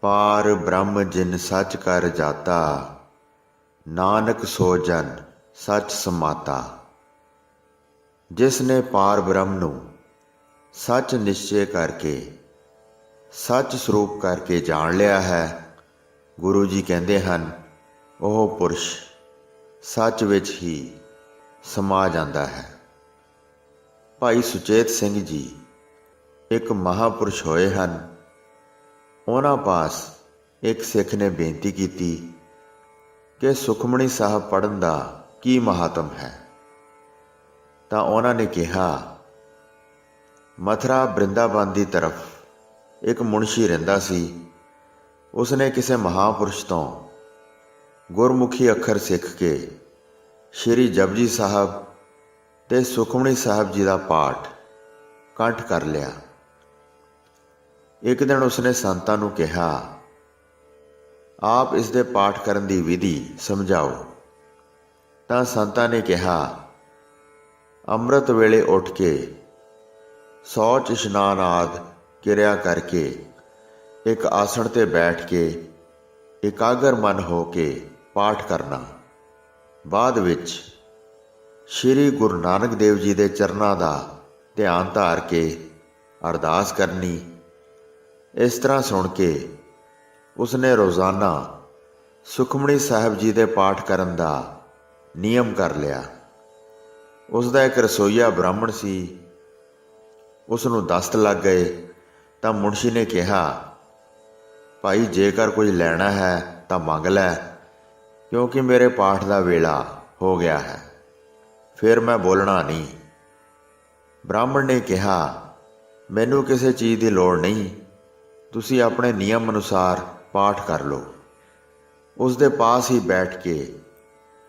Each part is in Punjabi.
पार ब्रह्म जिन सच कर जाता, नानक सो जन सच समाता। जिसने पार ब्रह्म ਨੂੰ सच निश्चय करके सच ਸਰੂਪ ਕਰਕੇ ਜਾਣ ਲਿਆ ਹੈ, ਗੁਰੂ ਜੀ ਕਹਿੰਦੇ ਹਨ ਉਹ ਪੁਰਸ਼ ਸੱਚ ਵਿੱਚ ਹੀ ਸਮਾ ਜਾਂਦਾ ਹੈ। ਭਾਈ ਸੁਚੇਤ ਸਿੰਘ ਜੀ ਇੱਕ ਮਹਾਂਪੁਰਸ਼ ਹੋਏ ਹਨ। ਉਹਨਾਂ ਪਾਸ ਇੱਕ ਸਿੱਖ ਨੇ ਬੇਨਤੀ ਕੀਤੀ ਕਿ ਸੁਖਮਣੀ ਸਾਹਿਬ ਪੜ੍ਹਨ ਦਾ ਕੀ ਮਹਾਤਮ ਹੈ। ਤਾਂ ਉਹਨਾਂ ਨੇ ਕਿਹਾ, ਮਥੁਰਾ ਬ੍ਰਿੰਦਾਵਨ ਦੀ ਤਰਫ ਇੱਕ ਮੁਨਸ਼ੀ ਰਹਿੰਦਾ ਸੀ। ਉਸਨੇ ਕਿਸੇ ਮਹਾਂਪੁਰਸ਼ ਤੋਂ ਗੁਰਮੁਖੀ ਅੱਖਰ ਸਿੱਖ ਕੇ ਸ਼੍ਰੀ ਜਪਜੀ ਸਾਹਿਬ ਤੇ ਸੁਖਮਣੀ ਸਾਹਿਬ ਜੀ ਦਾ ਪਾਠ ਕੰਠ ਕਰ ਲਿਆ। ਇੱਕ ਦਿਨ ਉਸਨੇ ਸੰਤਾਂ ਨੂੰ ਕਿਹਾ, ਆਪ ਇਸ ਦੇ ਪਾਠ ਕਰਨ ਦੀ ਵਿਧੀ ਸਮਝਾਓ। ਤਾਂ ਸੰਤਾਂ ਨੇ ਕਿਹਾ, ਅੰਮ੍ਰਿਤ ਵੇਲੇ ਉੱਠ ਕੇ ਸ਼ੌਚ ਇਸ਼ਨਾਨ ਆਦਿ ਕਿਰਿਆ ਕਰਕੇ ਇੱਕ ਆਸਣ 'ਤੇ ਬੈਠ ਕੇ ਇਕਾਗਰ ਮਨ ਹੋ ਕੇ ਪਾਠ ਕਰਨਾ। ਬਾਅਦ ਵਿੱਚ ਸ਼੍ਰੀ ਗੁਰੂ ਨਾਨਕ ਦੇਵ ਜੀ ਦੇ ਚਰਨਾਂ ਦਾ ਧਿਆਨ ਧਾਰ ਕੇ ਅਰਦਾਸ ਕਰਨੀ। ਇਸ ਤਰ੍ਹਾਂ ਸੁਣ ਕੇ ਉਸਨੇ ਰੋਜ਼ਾਨਾ ਸੁਖਮਣੀ ਸਾਹਿਬ ਜੀ ਦੇ ਪਾਠ ਕਰਨ ਦਾ ਨਿਯਮ ਕਰ ਲਿਆ। ਉਸਦਾ ਇੱਕ ਰਸੋਈਆ ਬ੍ਰਾਹਮਣ ਸੀ। ਉਸ ਨੂੰ ਦਸਤ ਲੱਗ ਗਏ ਤਾਂ ਮੁਨਸ਼ੀ ਨੇ ਕਿਹਾ, ਭਾਈ ਜੇਕਰ ਕੁਝ ਲੈਣਾ ਹੈ ਤਾਂ ਮੰਗ ਲੈ, ਕਿਉਂਕਿ ਮੇਰੇ ਪਾਠ ਦਾ ਵੇਲਾ ਹੋ ਗਿਆ ਹੈ, ਫਿਰ ਮੈਂ ਬੋਲਣਾ ਨਹੀਂ। ਬ੍ਰਾਹਮਣ ਨੇ ਕਿਹਾ, ਮੈਨੂੰ ਕਿਸੇ ਚੀਜ਼ ਦੀ ਲੋੜ ਨਹੀਂ, ਤੁਸੀਂ ਆਪਣੇ ਨਿਯਮ ਅਨੁਸਾਰ ਪਾਠ ਕਰ ਲਓ। ਉਸ ਦੇ ਪਾਸ ਹੀ ਬੈਠ ਕੇ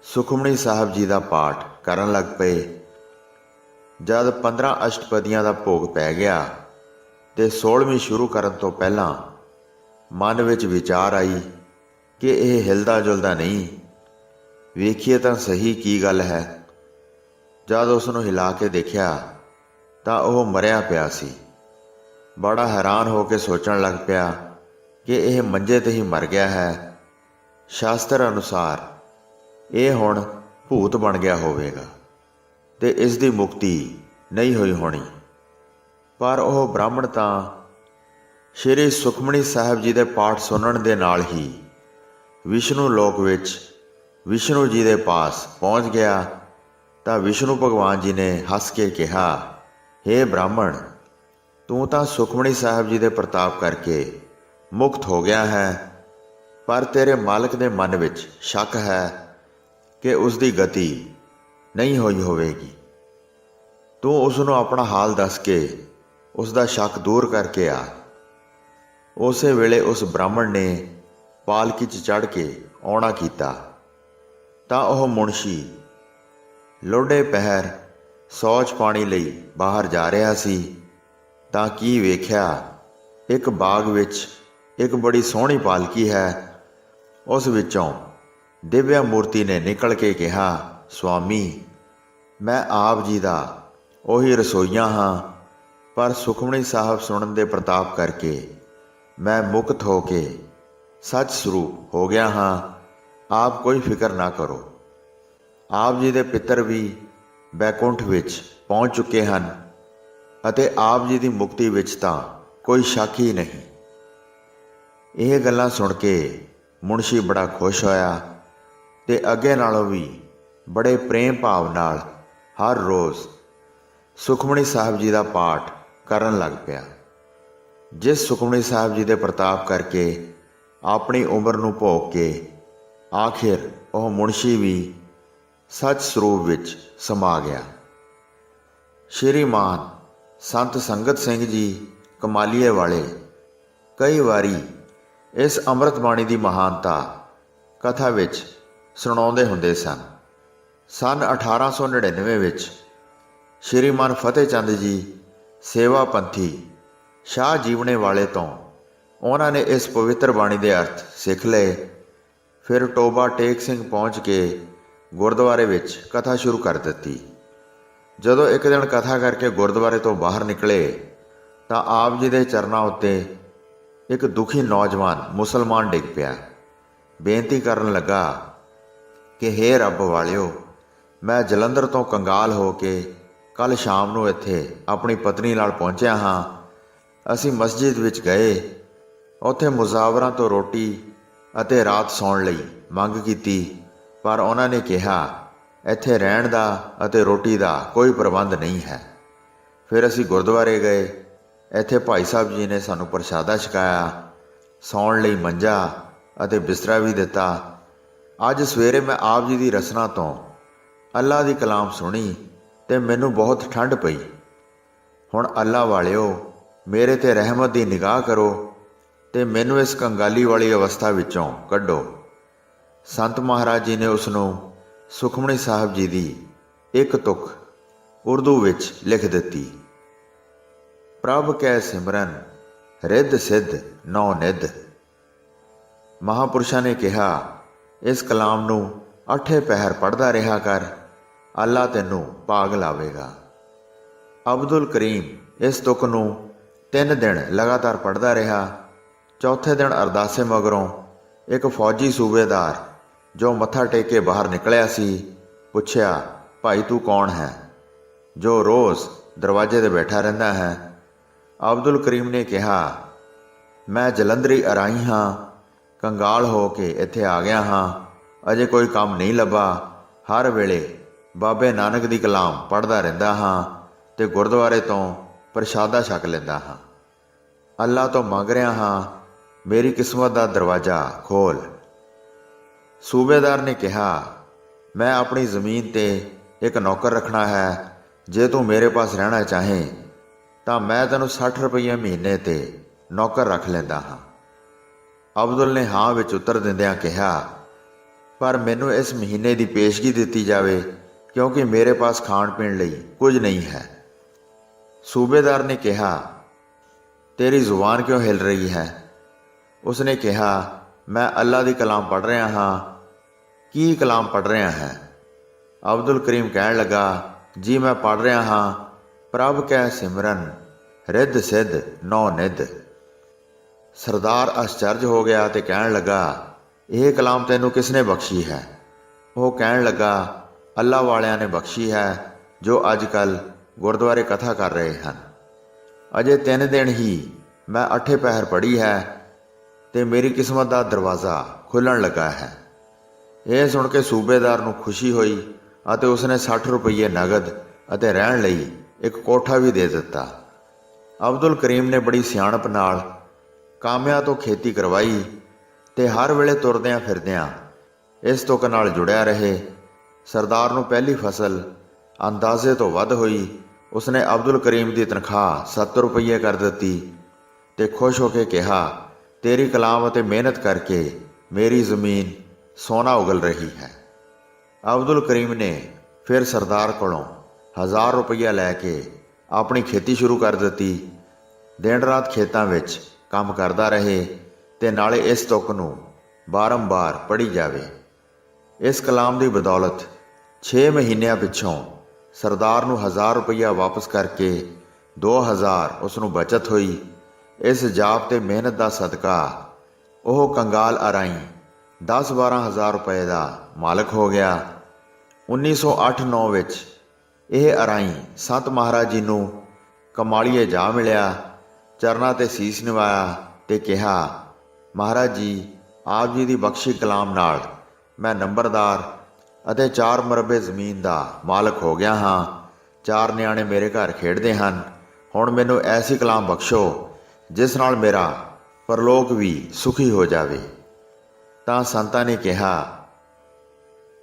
ਸੁਖਮਣੀ ਸਾਹਿਬ ਜੀ ਦਾ ਪਾਠ ਕਰਨ ਲੱਗ ਪਏ। ਜਦ 15 ਅਸ਼ਟਪਦੀਆਂ ਦਾ ਭੋਗ ਪੈ ਗਿਆ ਤੇ 16ਵੀਂ ਸ਼ੁਰੂ ਕਰਨ ਤੋਂ ਪਹਿਲਾਂ ਮਨ ਵਿੱਚ ਵਿਚਾਰ ਆਈ ਕਿ ਇਹ ਹਿਲਦਾ ਜੁਲਦਾ ਨਹੀਂ, ਵੇਖੀਏ ਤਾਂ ਸਹੀ ਕੀ ਗੱਲ ਹੈ। ਜਦ ਉਸ ਨੂੰ ਹਿਲਾ ਕੇ ਦੇਖਿਆ ਤਾਂ ਉਹ ਮਰਿਆ ਪਿਆ ਸੀ। ਬੜਾ ਹੈਰਾਨ ਹੋ ਕੇ ਸੋਚਣ ਲੱਗ ਪਿਆ ਕਿ ਇਹ ਮੰਜੇ 'ਤੇ ਹੀ ਮਰ ਗਿਆ ਹੈ। ਸ਼ਾਸਤਰ ਅਨੁਸਾਰ ਇਹ ਹੁਣ ਭੂਤ ਬਣ ਗਿਆ ਹੋਵੇਗਾ ਤੇ ਇਸ ਦੀ ਮੁਕਤੀ ਨਹੀਂ ਹੋਈ ਹੋਣੀ। ਪਰ ਉਹ ਬ੍ਰਾਹਮਣ ਤਾਂ ਸ਼੍ਰੀ ਸੁਖਮਣੀ ਸਾਹਿਬ ਜੀ ਦੇ ਪਾਠ ਸੁਣਨ ਦੇ ਨਾਲ ਹੀ ਵਿਸ਼ਨੂੰ ਲੋਕ ਵਿੱਚ ਵਿਸ਼ਨੂੰ ਜੀ ਦੇ ਪਾਸ ਪਹੁੰਚ ਗਿਆ। ਤਾਂ ਵਿਸ਼ਨੂੰ ਭਗਵਾਨ ਜੀ ਨੇ ਹੱਸ ਕੇ ਕਿਹਾ, ਹੇ ਬ੍ਰਾਹਮਣ, ਤੂੰ ਤਾਂ ਸੁਖਮਣੀ ਸਾਹਿਬ ਜੀ ਦੇ ਪ੍ਰਤਾਪ ਕਰਕੇ ਮੁਕਤ ਹੋ ਗਿਆ ਹੈ, ਪਰ ਤੇਰੇ ਮਾਲਕ ਦੇ ਮਨ ਵਿੱਚ ਸ਼ੱਕ ਹੈ ਕਿ ਉਸ ਦੀ ਗਤੀ ਨਹੀਂ ਹੋਈ ਹੋਵੇਗੀ। ਤੂੰ ਉਸ ਨੂੰ ਆਪਣਾ ਹਾਲ ਦੱਸ ਕੇ ਉਸ ਦਾ ਸ਼ੱਕ ਦੂਰ ਕਰਕੇ ਆ। ਉਸੇ ਵੇਲੇ ਉਸ ਬ੍ਰਾਹਮਣ ਨੇ ਪਾਲਕੀ 'ਚ ਚੜ੍ਹ ਕੇ ਆਉਣਾ ਕੀਤਾ। ਤਾਂ ਉਹ ਮੁਨਸ਼ੀ ਲੋਡੇ ਪਹਿਰ ਸ਼ੌਚ ਪਾਣੀ ਲਈ ਬਾਹਰ ਜਾ ਰਿਹਾ ਸੀ। ਤਾਂ ਕੀ ਵੇਖਿਆ, ਇੱਕ ਬਾਗ ਵਿੱਚ ਇੱਕ ਬੜੀ ਸੋਹਣੀ ਪਾਲਕੀ ਹੈ। ਉਸ ਵਿੱਚੋਂ ਦਿਵਿਆ ਮੂਰਤੀ ਨੇ ਨਿਕਲ ਕੇ ਕਿਹਾ, ਸੁਆਮੀ, ਮੈਂ ਆਪ ਜੀ ਦਾ ਉਹੀ ਰਸੋਈਆ ਹਾਂ, ਪਰ ਸੁਖਮਣੀ ਸਾਹਿਬ ਸੁਣਨ ਦੇ ਪ੍ਰਤਾਪ ਕਰਕੇ ਮੈਂ ਮੁਕਤ ਹੋ ਕੇ ਸੱਚ ਸਰੂਪ ਹੋ ਗਿਆ ਹਾਂ। ਆਪ ਕੋਈ ਫਿਕਰ ਨਾ ਕਰੋ। ਆਪ ਜੀ ਦੇ ਪਿੱਤਰ ਵੀ ਬੈਕੁੰਠ ਵਿੱਚ ਪਹੁੰਚ ਚੁੱਕੇ ਹਨ ਅਤੇ ਆਪ ਜੀ ਦੀ ਮੁਕਤੀ ਵਿੱਚ ਤਾਂ ਕੋਈ ਸ਼ੱਕ ਹੀ ਨਹੀਂ। ਇਹ ਗੱਲਾਂ ਸੁਣ ਕੇ ਮੁਨਸ਼ੀ ਬੜਾ ਖੁਸ਼ ਹੋਇਆ ਤੇ ਅੱਗੇ ਨਾਲੋਂ ਵੀ ਬੜੇ ਪ੍ਰੇਮ ਭਾਵ ਨਾਲ ਹਰ ਰੋਜ਼ ਸੁਖਮਣੀ ਸਾਹਿਬ ਜੀ ਦਾ ਪਾਠ ਕਰਨ ਲੱਗ ਪਿਆ। ਜਿਸ ਸੁਖਮਣੀ ਸਾਹਿਬ ਜੀ ਦੇ ਪ੍ਰਤਾਪ ਕਰਕੇ ਆਪਣੀ ਉਮਰ ਨੂੰ ਭੋਗ ਕੇ ਆਖਿਰ ਉਹ ਮੁਨਸ਼ੀ ਵੀ ਸੱਚ ਸਰੂਪ ਵਿੱਚ ਸਮਾ ਗਿਆ। ਸ਼੍ਰੀਮਾਨ ਸੰਤ ਸੰਗਤ ਸਿੰਘ ਜੀ ਕਮਾਲੀਏ ਵਾਲੇ ਕਈ ਵਾਰੀ ਇਸ ਅੰਮ੍ਰਿਤ ਬਾਣੀ ਦੀ ਮਹਾਨਤਾ ਕਥਾ ਵਿੱਚ ਸੁਣਾਉਂਦੇ ਹੁੰਦੇ ਸਨ। ਸੰਨ 1899 ਵਿੱਚ ਸ਼੍ਰੀਮਾਨ ਫਤਿਹ ਚੰਦ ਜੀ ਸੇਵਾ ਪੰਥੀ ਸ਼ਾਹ ਜੀਵਣੇ ਵਾਲੇ ਤੋਂ ਉਹਨਾਂ ਨੇ ਇਸ ਪਵਿੱਤਰ ਬਾਣੀ ਦੇ ਅਰਥ ਸਿੱਖ ਲਏ। ਫਿਰ ਟੋਬਾ ਟੇਕ ਸਿੰਘ ਪਹੁੰਚ ਕੇ ਗੁਰਦੁਆਰੇ ਵਿੱਚ ਕਥਾ ਸ਼ੁਰੂ ਕਰ ਦਿੱਤੀ। ਜਦੋਂ ਇੱਕ ਦਿਨ ਕਥਾ ਕਰਕੇ ਗੁਰਦੁਆਰੇ ਤੋਂ ਬਾਹਰ ਨਿਕਲੇ ਤਾਂ ਆਪ ਜੀ ਦੇ ਚਰਨਾਂ ਉੱਤੇ ਇੱਕ ਦੁਖੀ ਨੌਜਵਾਨ ਮੁਸਲਮਾਨ ਡਿੱਗ ਪਿਆ। ਬੇਨਤੀ ਕਰਨ ਲੱਗਾ ਕਿ ਹੇ ਰੱਬ ਵਾਲਿਓ, ਮੈਂ ਜਲੰਧਰ ਤੋਂ ਕੰਗਾਲ ਹੋ ਕੇ ਕੱਲ੍ਹ ਸ਼ਾਮ ਨੂੰ ਇੱਥੇ ਆਪਣੀ ਪਤਨੀ ਨਾਲ ਪਹੁੰਚਿਆ ਹਾਂ। ਅਸੀਂ ਮਸਜਿਦ ਵਿੱਚ ਗਏ, ਉੱਥੇ ਮੁਜ਼ਾਵਰਾਂ ਤੋਂ ਰੋਟੀ ਅਤੇ ਰਾਤ ਸੌਣ ਲਈ ਮੰਗ ਕੀਤੀ, ਪਰ ਉਹਨਾਂ ਨੇ ਕਿਹਾ ਇੱਥੇ ਰਹਿਣ ਦਾ ਅਤੇ ਰੋਟੀ ਦਾ ਕੋਈ ਪ੍ਰਬੰਧ ਨਹੀਂ ਹੈ। ਫਿਰ ਅਸੀਂ ਗੁਰਦੁਆਰੇ ਗਏ, ਇੱਥੇ ਭਾਈ ਸਾਹਿਬ ਜੀ ਨੇ ਸਾਨੂੰ ਪ੍ਰਸ਼ਾਦਾ ਛਕਾਇਆ, ਸੌਣ ਲਈ ਮੰਜਾ ਅਤੇ ਬਿਸਤਰਾ ਵੀ ਦਿੱਤਾ। ਅੱਜ ਸਵੇਰੇ ਮੈਂ ਆਪ ਜੀ ਦੀ ਰਸਨਾ ਤੋਂ ਅੱਲਾ ਦੀ ਕਲਾਮ ਸੁਣੀ ਤੇ ਮੈਨੂੰ ਬਹੁਤ ਠੰਡ ਪਈ। ਹੁਣ ਅੱਲਾ ਵਾਲਿਓ, ਮੇਰੇ ਤੇ ਰਹਿਮਤ ਦੀ ਨਿਗਾਹ ਕਰੋ ਤੇ ਮੈਨੂੰ ਇਸ ਕੰਗਾਲੀ ਵਾਲੀ ਅਵਸਥਾ ਵਿੱਚੋਂ ਕੱਢੋ। ਸੰਤ ਮਹਾਰਾਜ ਜੀ ਨੇ ਉਸ ਨੂੰ ਸੁਖਮਣੀ ਸਾਹਿਬ ਜੀ ਦੀ ਇੱਕ ਤੁਕ ਉਰਦੂ ਵਿੱਚ ਲਿਖ ਦਿੱਤੀ। ਪ੍ਰਭ ਕੈ ਸਿਮਰਨ ਰਿੱਧ ਸਿੱਧ ਨੌ ਨਿੱਧ। ਮਹਾਂਪੁਰਸ਼ਾਂ ਨੇ ਕਿਹਾ, ਇਸ ਕਲਾਮ ਨੂੰ 8 ਪਹਿਰ ਪੜ੍ਹਦਾ ਰਿਹਾ ਕਰ, ਅੱਲਾ ਤੈਨੂੰ ਭਾਗ ਲਾਵੇਗਾ। ਅਬਦੁਲ ਕਰੀਮ ਇਸ ਤੁਕ ਨੂੰ 3 ਦਿਨ ਲਗਾਤਾਰ ਪੜ੍ਹਦਾ ਰਿਹਾ। ਚੌਥੇ ਦਿਨ ਅਰਦਾਸੇ ਮਗਰੋਂ ਇੱਕ ਫੌਜੀ ਸੂਬੇਦਾਰ ਜੋ ਮੱਥਾ ਟੇਕ ਕੇ ਬਾਹਰ ਨਿਕਲਿਆ ਸੀ, ਪੁੱਛਿਆ, ਭਾਈ ਤੂੰ ਕੌਣ ਹੈ ਜੋ ਰੋਜ਼ ਦਰਵਾਜ਼ੇ 'ਤੇ ਬੈਠਾ ਰਹਿੰਦਾ ਹੈ? ਅਬਦੁਲ ਕਰੀਮ ਨੇ ਕਿਹਾ, ਮੈਂ ਜਲੰਧਰੀ ਅਰਾਈ ਹਾਂ, ਕੰਗਾਲ ਹੋ ਕੇ ਇੱਥੇ ਆ ਗਿਆ ਹਾਂ। ਅਜੇ ਕੋਈ ਕੰਮ ਨਹੀਂ ਲੱਭਾ। ਹਰ ਵੇਲੇ ਬਾਬੇ ਨਾਨਕ ਦੀ ਕਲਾਮ ਪੜ੍ਹਦਾ ਰਹਿੰਦਾ ਹਾਂ ਤੇ ਗੁਰਦੁਆਰੇ ਤੋਂ ਪ੍ਰਸ਼ਾਦਾ ਛਕ ਲੈਂਦਾ ਹਾਂ। ਅੱਲਾ ਤੋਂ ਮੰਗ ਰਿਹਾ ਹਾਂ, ਮੇਰੀ ਕਿਸਮਤ ਦਾ ਦਰਵਾਜ਼ਾ ਖੋਲ੍ਹ। ਸੂਬੇਦਾਰ ਨੇ ਕਿਹਾ, ਮੈਂ ਆਪਣੀ ਜ਼ਮੀਨ 'ਤੇ ਇੱਕ ਨੌਕਰ ਰੱਖਣਾ ਹੈ। ਜੇ ਤੂੰ ਮੇਰੇ ਪਾਸ ਰਹਿਣਾ ਚਾਹੇਂ ਤਾਂ ਮੈਂ ਤੈਨੂੰ 60 ਰੁਪਈਏ ਮਹੀਨੇ 'ਤੇ ਨੌਕਰ ਰੱਖ ਲੈਂਦਾ ਹਾਂ। ਅਬਦੁਲ ਨੇ ਹਾਂ ਵਿੱਚ ਉੱਤਰ ਦਿੰਦਿਆਂ ਕਿਹਾ, ਪਰ ਮੈਨੂੰ ਇਸ ਮਹੀਨੇ ਦੀ ਪੇਸ਼ਗੀ ਦਿੱਤੀ ਜਾਵੇ, ਕਿਉਂਕਿ ਮੇਰੇ ਪਾਸ ਖਾਣ ਪੀਣ ਲਈ ਕੁਝ ਨਹੀਂ ਹੈ। ਸੂਬੇਦਾਰ ਨੇ ਕਿਹਾ, ਤੇਰੀ ਜ਼ੁਬਾਨ ਕਿਉਂ ਹਿਲ ਰਹੀ ਹੈ? ਉਸਨੇ ਕਿਹਾ, ਮੈਂ ਅੱਲਾ ਦੀ ਕਲਾਮ ਪੜ੍ਹ ਰਿਹਾ ਹਾਂ। ਕੀ ਕਲਾਮ ਪੜ੍ਹ ਰਿਹਾ ਹੈ? ਅਬਦੁਲ ਕਰੀਮ ਕਹਿਣ ਲੱਗਾ, ਜੀ ਮੈਂ ਪੜ੍ਹ ਰਿਹਾ ਹਾਂ, ਪ੍ਰਭ ਕੈ ਸਿਮਰਨ ਰਿੱਧ ਸਿੱਧ ਨੌ ਨਿੱਧ। ਸਰਦਾਰ ਅਚਰਜ ਹੋ ਗਿਆ ਤੇ ਕਹਿਣ ਲੱਗਾ, ਇਹ ਕਲਾਮ ਤੈਨੂੰ ਕਿਸ ਨੇ ਬਖਸ਼ੀ ਹੈ? ਉਹ ਕਹਿਣ ਲੱਗਾ, ਅੱਲਾ ਵਾਲਿਆਂ ਨੇ ਬਖਸ਼ੀ ਹੈ ਜੋ ਅੱਜ ਕੱਲ੍ਹ ਗੁਰਦੁਆਰੇ ਕਥਾ ਕਰ ਰਹੇ ਹਨ। ਅਜੇ 3 ਦਿਨ ਹੀ ਮੈਂ 8 ਪਹਿਰ ਪੜ੍ਹੀ ਹੈ ਤੇ ਮੇਰੀ ਕਿਸਮਤ ਦਾ ਦਰਵਾਜ਼ਾ ਖੁੱਲ੍ਹਣ ਲੱਗਾ ਹੈ। ਇਹ ਸੁਣ ਕੇ ਸੂਬੇਦਾਰ ਨੂੰ ਖੁਸ਼ੀ ਹੋਈ ਅਤੇ ਉਸਨੇ 60 ਰੁਪਈਏ ਨਗਦ ਅਤੇ ਰਹਿਣ ਲਈ ਇੱਕ ਕੋਠਾ ਵੀ ਦੇ ਦਿੱਤਾ। ਅਬਦੁਲ ਕਰੀਮ ਨੇ ਬੜੀ ਸਿਆਣਪ ਨਾਲ ਕਾਮਿਆਂ ਤੋਂ ਖੇਤੀ ਕਰਵਾਈ ਤੇ ਹਰ ਵੇਲੇ ਤੁਰਦਿਆਂ ਫਿਰਦਿਆਂ ਇਸ ਤੁਕ ਨਾਲ ਜੁੜਿਆ ਰਹੇ। ਸਰਦਾਰ ਨੂੰ ਪਹਿਲੀ ਫਸਲ ਅੰਦਾਜ਼ੇ ਤੋਂ ਵੱਧ ਹੋਈ। ਉਸਨੇ ਅਬਦੁਲ ਕਰੀਮ ਦੀ ਤਨਖਾਹ 70 ਰੁਪਈਏ ਕਰ ਦਿੱਤੀ ਤੇ ਖੁਸ਼ ਹੋ ਕੇ ਕਿਹਾ, ਤੇਰੀ ਕਲਾਮ ਅਤੇ ਮਿਹਨਤ ਕਰਕੇ ਮੇਰੀ ਜ਼ਮੀਨ ਸੋਨਾ ਉਗਲ ਰਹੀ ਹੈ। ਅਬਦੁਲ ਕਰੀਮ ਨੇ ਫਿਰ ਸਰਦਾਰ ਕੋਲੋਂ 1000 ਰੁਪਈਆ ਲੈ ਕੇ ਆਪਣੀ ਖੇਤੀ ਸ਼ੁਰੂ ਕਰ ਦਿੱਤੀ। ਦਿਨ ਰਾਤ ਖੇਤਾਂ ਵਿੱਚ ਕੰਮ ਕਰਦਾ ਰਹੇ ਤੇ ਨਾਲੇ ਇਸ ਤੁਕ ਨੂੰ ਬਾਰੰਬਾਰ ਪੜ੍ਹੀ ਜਾਵੇ। ਇਸ ਕਲਾਮ ਦੀ ਬਦੌਲਤ 6 ਮਹੀਨਿਆਂ ਪਿੱਛੋਂ ਸਰਦਾਰ ਨੂੰ 1000 ਰੁਪਈਆ ਵਾਪਸ ਕਰਕੇ 2000 ਉਸ ਨੂੰ ਬਚਤ ਹੋਈ। ਇਸ ਜਾਪ ਤੇ ਮਿਹਨਤ ਦਾ ਸਦਕਾ ਉਹ ਕੰਗਾਲ ਅਰਾਈ 10-12 ਹਜ਼ਾਰ ਰੁਪਏ ਦਾ ਮਾਲਕ ਹੋ ਗਿਆ। 1908-9 ਵਿੱਚ ਇਹ ਅਰਾਈ ਸੰਤ ਮਹਾਰਾਜ ਜੀ ਨੂੰ ਕਮਾਲੀਏ ਜਾ ਮਿਲਿਆ, ਚਰਨਾਂ ਤੇ ਸੀਸ ਨਿਵਾਇਆ ਤੇ ਕਿਹਾ, ਮਹਾਰਾਜ ਜੀ, ਆਪ ਜੀ ਦੀ ਬਖਸ਼ੀ ਕਲਾਮ ਨਾਲ ਮੈਂ ਨੰਬਰਦਾਰ ਅਤੇ 4 ਮਰਬੇ ਜ਼ਮੀਨ ਦਾ ਮਾਲਕ ਹੋ ਗਿਆ ਹਾਂ। 4 ਨਿਆਣੇ ਮੇਰੇ ਘਰ ਖੇਡਦੇ ਹਨ। ਹੁਣ ਮੈਨੂੰ ਐਸੀ ਕਲਾਮ ਬਖਸ਼ੋ ਜਿਸ ਨਾਲ ਮੇਰਾ ਪਰਲੋਕ ਵੀ ਸੁਖੀ ਹੋ ਜਾਵੇ। ਤਾਂ ਸੰਤਾਂ ਨੇ ਕਿਹਾ,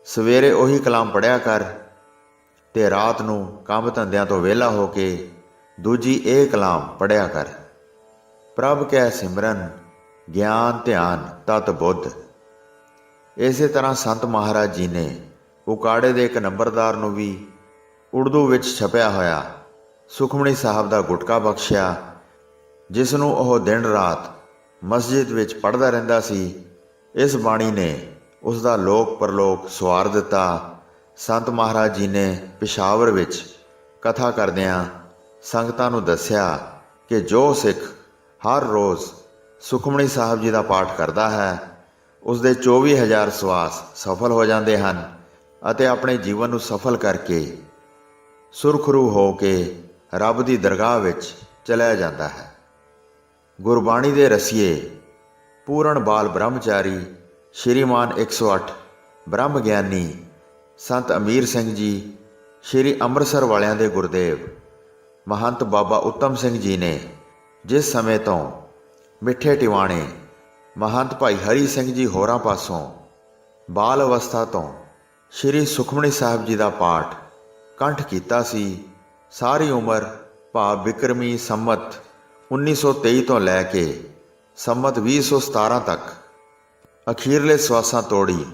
ਸਵੇਰੇ ਉਹੀ ਕਲਾਮ ਪੜ੍ਹਿਆ ਕਰ ਤੇ ਰਾਤ ਨੂੰ ਕੰਮ ਧੰਦਿਆਂ ਤੋਂ ਵਿਹਲਾ ਹੋ ਕੇ ਦੂਜੀ ਇਹ ਕਲਾਮ ਪੜ੍ਹਿਆ ਕਰ। ਪ੍ਰਭ ਕੈ ਸਿਮਰਨ ਗਿਆਨ ਧਿਆਨ ਤਤ ਬੁੱਧ। ਇਸੇ ਤਰ੍ਹਾਂ ਸੰਤ ਮਹਾਰਾਜ ਜੀ ਨੇ ਉਕਾੜੇ ਦੇ ਇੱਕ ਨੰਬਰਦਾਰ ਨੂੰ ਵੀ ਉਰਦੂ ਵਿੱਚ ਛਪਿਆ ਹੋਇਆ ਸੁਖਮਣੀ ਸਾਹਿਬ ਦਾ ਗੁਟਕਾ ਬਖਸ਼ਿਆ, ਜਿਸ ਨੂੰ ਉਹ ਦਿਨ ਰਾਤ ਮਸਜਿਦ ਵਿੱਚ ਪੜ੍ਹਦਾ ਰਹਿੰਦਾ ਸੀ। ਇਸ ਬਾਣੀ ਨੇ ਉਸ ਦਾ ਲੋਕ ਪਰਲੋਕ ਸਵਾਰ ਦਿੱਤਾ। ਸੰਤ ਮਹਾਰਾਜ ਜੀ ਨੇ ਪਿਸ਼ਾਵਰ ਵਿੱਚ ਕਥਾ ਕਰਦਿਆਂ ਸੰਗਤਾਂ ਨੂੰ ਦੱਸਿਆ ਕਿ ਜੋ ਸਿੱਖ ਹਰ ਰੋਜ਼ ਸੁਖਮਨੀ ਸਾਹਿਬ ਜੀ ਦਾ ਪਾਠ ਕਰਦਾ ਹੈ, ਉਸ ਦੇ 24,000 ਸਵਾਸ ਸਫਲ ਹੋ ਜਾਂਦੇ ਹਨ ਅਤੇ ਆਪਣੇ ਜੀਵਨ ਨੂੰ ਸਫਲ ਕਰਕੇ ਸੁਰਖਰੂ ਹੋ ਕੇ ਰੱਬ ਦੀ ਦਰਗਾਹ ਵਿੱਚ ਚਲਿਆ ਜਾਂਦਾ ਹੈ। ਗੁਰਬਾਣੀ ਦੇ ਰਸੀਏ ਪੂਰਨ ਬਾਲ ਬ੍ਰਹਮਚਾਰੀ ਸ਼੍ਰੀਮਾਨ 108 ਬ੍ਰਹਮ ਗਿਆਨੀ ਸੰਤ ਅਮੀਰ ਸਿੰਘ ਜੀ, ਸ਼੍ਰੀ ਅੰਮ੍ਰਿਤਸਰ ਵਾਲਿਆਂ ਦੇ ਗੁਰਦੇਵ ਮਹੰਤ ਬਾਬਾ ਉੱਤਮ ਸਿੰਘ ਜੀ ਨੇ ਜਿਸ ਸਮੇਂ ਤੋਂ ਮਿੱਠੇ ਟਿਵਾਣੇ ਮਹੰਤ ਭਾਈ ਹਰੀ ਸਿੰਘ ਜੀ ਹੋਰਾਂ ਪਾਸੋਂ ਬਾਲ ਅਵਸਥਾ ਤੋਂ ਸ਼੍ਰੀ ਸੁਖਮਨੀ ਸਾਹਿਬ ਜੀ ਦਾ ਪਾਠ ਕੰਠ ਕੀਤਾ ਸੀ, ਸਾਰੀ ਉਮਰ ਭਾਵ ਬਿਕਰਮੀ ਸੰਮਤ 1923 ਤੋਂ ਲੈ ਕੇ ਸੰਮਤ 2017 ਤੱਕ ਅਖੀਰਲੇ ਸਵਾਸਾਂ ਤੋੜੀ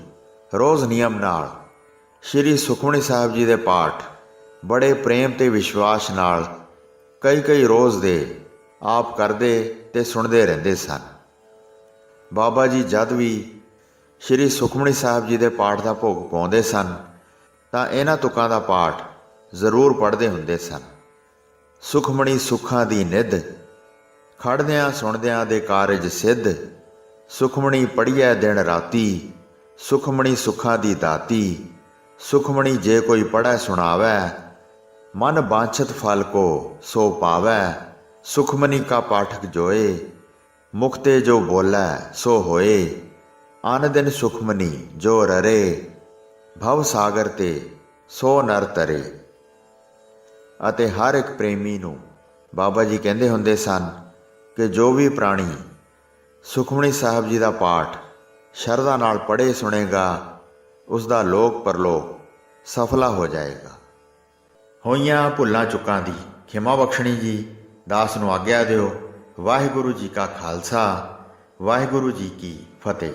ਰੋਜ਼ ਨਿਯਮ ਨਾਲ ਸ਼੍ਰੀ ਸੁਖਮਨੀ ਸਾਹਿਬ ਜੀ ਦੇ ਪਾਠ ਬੜੇ ਪ੍ਰੇਮ ਤੇ ਵਿਸ਼ਵਾਸ ਨਾਲ ਕਈ ਰੋਜ਼ ਦੇ ਆਪ ਕਰਦੇ ਤੇ ਸੁਣਦੇ ਰਹਿੰਦੇ ਸਨ। ਬਾਬਾ ਜੀ ਜਦ ਵੀ ਸ਼੍ਰੀ ਸੁਖਮਨੀ ਸਾਹਿਬ ਜੀ ਦੇ ਪਾਠ ਦਾ ਭੋਗ ਪਾਉਂਦੇ ਸਨ ਤਾਂ ਇਹਨਾਂ ਤੁਕਾਂ ਦਾ ਪਾਠ ਜ਼ਰੂਰ ਪੜ੍ਹਦੇ ਹੁੰਦੇ ਸਨ। ਸੁਖਮਣੀ ਸੁੱਖਾਂ ਦੀ ਨਿੱਧ, ਖੜਦਿਆਂ ਸੁਣਦਿਆਂ ਦੇ ਕਾਰਜ ਸਿੱਧ, ਸੁਖਮਣੀ ਪੜ੍ਹੀਐ ਦਿਨ ਰਾਤੀ, ਸੁਖਮਣੀ ਸੁੱਖਾਂ ਦੀ ਦਾਤੀ, ਸੁਖਮਣੀ ਜੇ ਕੋਈ ਪੜ੍ਹੈ ਸੁਣਾਵੈ, ਮਨ ਬਾਂਛਤ ਫਲ ਕੋ ਸੋ ਪਾਵੈ, ਸੁਖਮਨੀ ਕਾ ਪਾਠਕ ਜੋਏ, ਮੁਖਤੇ ਜੋ ਬੋਲੈ ਸੋ ਹੋਏ, ਆਨ ਦਿਨ ਸੁਖਮਨੀ ਜੋ ਰਰੇ, ਭਵ ਸਾਗਰ ਤੇ ਸੋ ਨਰ ਤਰੇ। ਅਤੇ ਹਰ ਇੱਕ ਪ੍ਰੇਮੀ ਨੂੰ ਬਾਬਾ ਜੀ ਕਹਿੰਦੇ ਹੁੰਦੇ ਸਨ ਕਿ ਜੋ ਵੀ ਪ੍ਰਾਣੀ ਸੁਖਮਨੀ ਸਾਹਿਬ ਜੀ ਦਾ ਪਾਠ ਸ਼ਰਧਾ ਨਾਲ ਪੜ੍ਹੇ ਸੁਣੇਗਾ, ਉਸ ਦਾ ਲੋਕ ਪਰਲੋਕ ਸਫਲਾ ਹੋ ਜਾਏਗਾ। ਹੋਈਆਂ ਭੁੱਲਾਂ ਚੁੱਕਾਂ ਦੀ ਖਿਮਾ ਬਖਸ਼ਣੀ ਜੀ, ਦਾਸ ਨੂੰ ਆਗਿਆ ਦਿਓ। ਵਾਹਿਗੁਰੂ ਜੀ ਕਾ ਖਾਲਸਾ, ਵਾਹਿਗੁਰੂ ਜੀ ਕੀ ਫਤਿਹ।